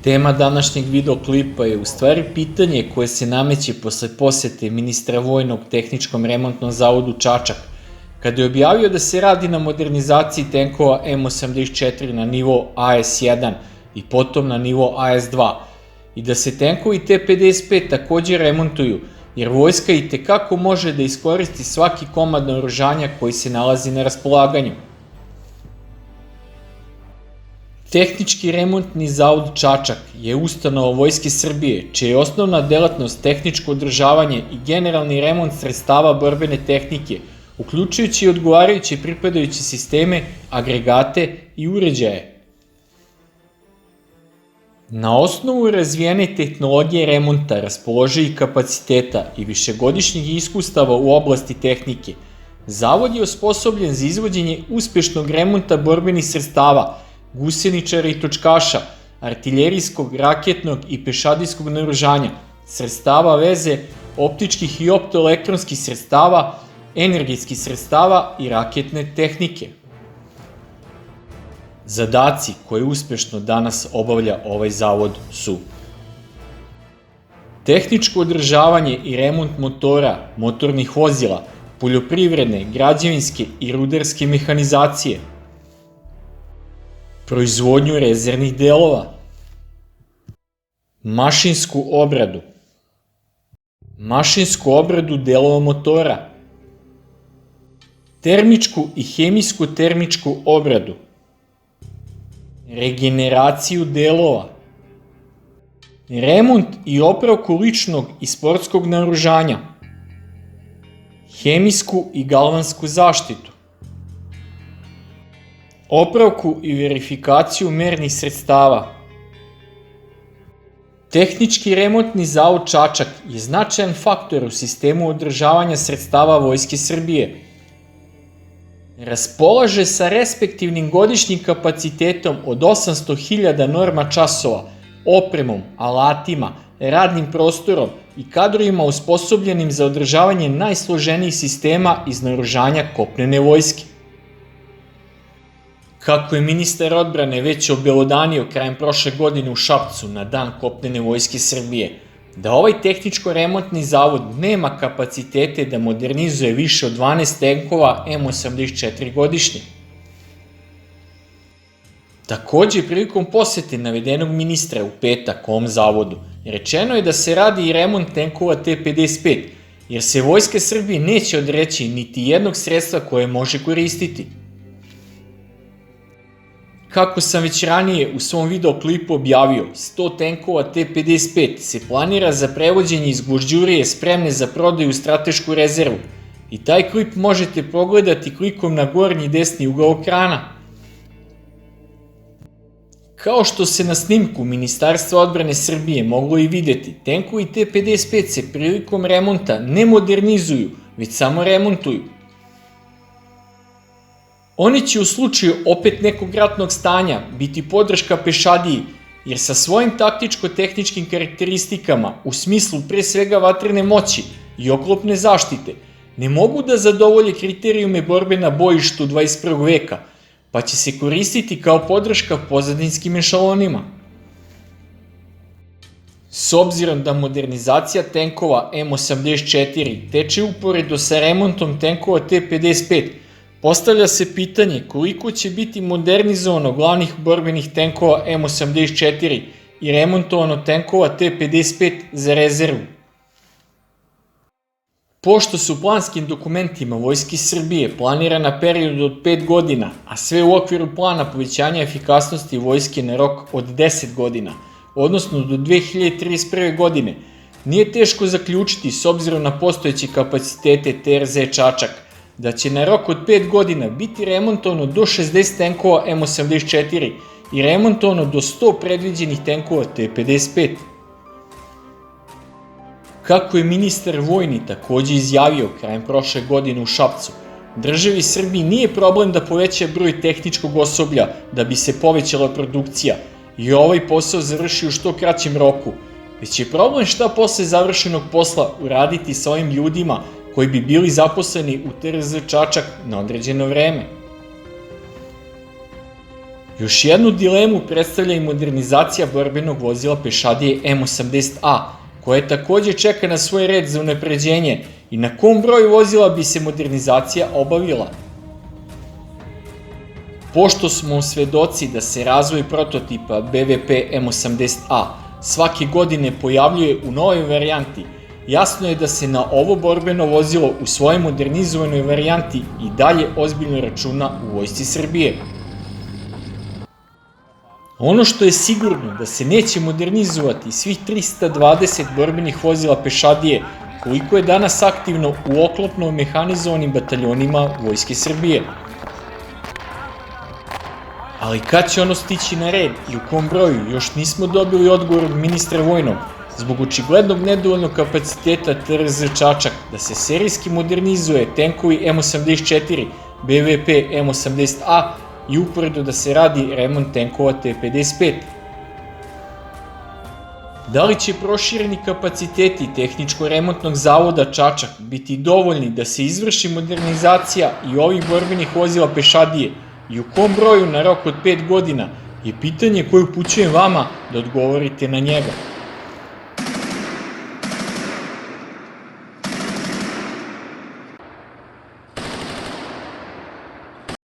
Tema današnjeg videoklipa je u stvari pitanje koje se nameće posle posete ministra vojnog tehničkom remontnom zavodu Čačak, kada je objavio da se radi na modernizaciji tenkova M84 na nivo AS1 i potom na nivo AS2 i da se tenkovi T-55 takođe remontuju, jer vojska i tekako može da iskoristi svaki komad naoružanja koji se nalazi na raspolaganju. Tehnički remontni zavod Čačak je ustanova Vojske Srbije, čija je osnovna delatnost tehničko održavanje i generalni remont sredstava borbene tehnike, uključujući i odgovarajuće pripadajuće sisteme, agregate i uređaje. Na osnovu razvijene tehnologije remonta, raspoloživih kapaciteta i višegodišnjih iskustava u oblasti tehnike, zavod je osposobljen za izvođenje uspešnog remonta borbenih sredstava, guseničara i točkaša, artiljerijskog, raketnog i pešadijskog naoružanja, sredstava veze, optičkih i optoelektronskih sredstava, energetskih sredstava i raketne tehnike. Zadaci koje uspešno danas obavlja ovaj zavod su: tehničko održavanje i remont motora, motornih vozila, poljoprivredne, građevinske i rudarske mehanizacije, proizvodnju rezervnih delova, mašinsku obradu delova motora, termičku i hemijsko-termičku obradu, regeneraciju delova, remont i opravku ličnog i sportskog naoružanja, hemijsku i galvansku zaštitu, opravku i verifikaciju mernih sredstava. Tehnički remontni zavod Čačak je značajan faktor u sistemu održavanja sredstava Vojske Srbije. Raspolaže sa respektivnim godišnjim kapacitetom od 800.000 norma časova, opremom, alatima, radnim prostorom i kadrovima osposobljenim za održavanje najsloženijih sistema iz naoružanja kopnene vojske. Kako je ministar odbrane već obelodanio krajem prošle godine u Šapcu na Dan kopnene vojske Srbije, da ovaj tehničko-remontni zavod nema kapacitete da modernizuje više od 12 tenkova M84 godišnje. Takođe, prilikom posete navedenog ministra u petak ovom zavodu, rečeno je da se radi i remont tenkova T-55, jer se Vojska Srbije neće odreći niti jednog sredstva koje može koristiti. Kako sam već ranije u svom videoklipu objavio, 100 tenkova T-55 se planira za prevođenje iz Gvožđurije spremne za prodaju u stratešku rezervu i taj klip možete pogledati klikom na gornji desni ugao ekrana. Kao što se na snimku Ministarstva odbrane Srbije moglo i videti, tenkovi T-55 se prilikom remonta ne modernizuju, već samo remontuju. Oni će u slučaju opet nekog ratnog stanja biti podrška pešadiji, jer sa svojim taktičko-tehničkim karakteristikama u smislu pre svega vatrene moći i oklopne zaštite ne mogu da zadovolje kriterijume borbe na bojištu 21. veka, pa će se koristiti kao podrška pozadinskim ešalonima. S obzirom da modernizacija tenkova M84 teče uporedo sa remontom tenkova T-55, postavlja se pitanje koliko će biti modernizovano glavnih borbenih tenkova M84 i remontovano tenkova T-55 za rezervu. Pošto su planskim dokumentima Vojske Srbije planirana period od 5 godina, a sve u okviru plana povećanja efikasnosti vojske na rok od 10 godina, odnosno do 2031. godine, nije teško zaključiti s obzirom na postojeće kapacitete TRZ Čačak, da će na rok od 5 godina biti remontovano do 60 tenkova M84 i remontovano do 100 predviđenih tenkova T-55. Kako je ministar vojni takođe izjavio krajem prošle godine u Šapcu, državi Srbiji nije problem da poveća broj tehničkog osoblja da bi se povećala produkcija i ovaj posao završi u što kraćem roku, već je problem šta posle završenog posla uraditi sa ovim ljudima koji bi bili zaposleni u TRZ Čačak na određeno vreme. Još jednu dilemu predstavlja i modernizacija borbenog vozila pešadije M80A, koje takođe čeka na svoj red za unapređenje i na kom broju vozila bi se modernizacija obavila. Pošto smo svedoci da se razvoj prototipa BVP M80A svake godine pojavljuje u novoj varijanti, jasno je da se na ovo borbeno vozilo u svojoj modernizovanoj varijanti i dalje ozbiljno računa u Vojsci Srbije. Ono što je sigurno da se neće modernizovati svih 320 borbenih vozila pešadije koliko je danas aktivno u oklopno mehanizovanim bataljonima Vojske Srbije. Ali kad će ono stići na red i u kom broju još nismo dobili odgovor od ministra vojnog zbog očiglednog nedovoljnog kapaciteta TRZ Čačak da se serijski modernizuje tenkovi M84, BVP M80A i uporedo da se radi remont tenkova T-55. Da li će prošireni kapaciteti Tehničko-remontnog zavoda Čačak biti dovoljni da se izvrši modernizacija i ovih borbenih vozila pešadije i u kom broju na rok od 5 godina je pitanje koje upućujem vama da odgovorite na njega.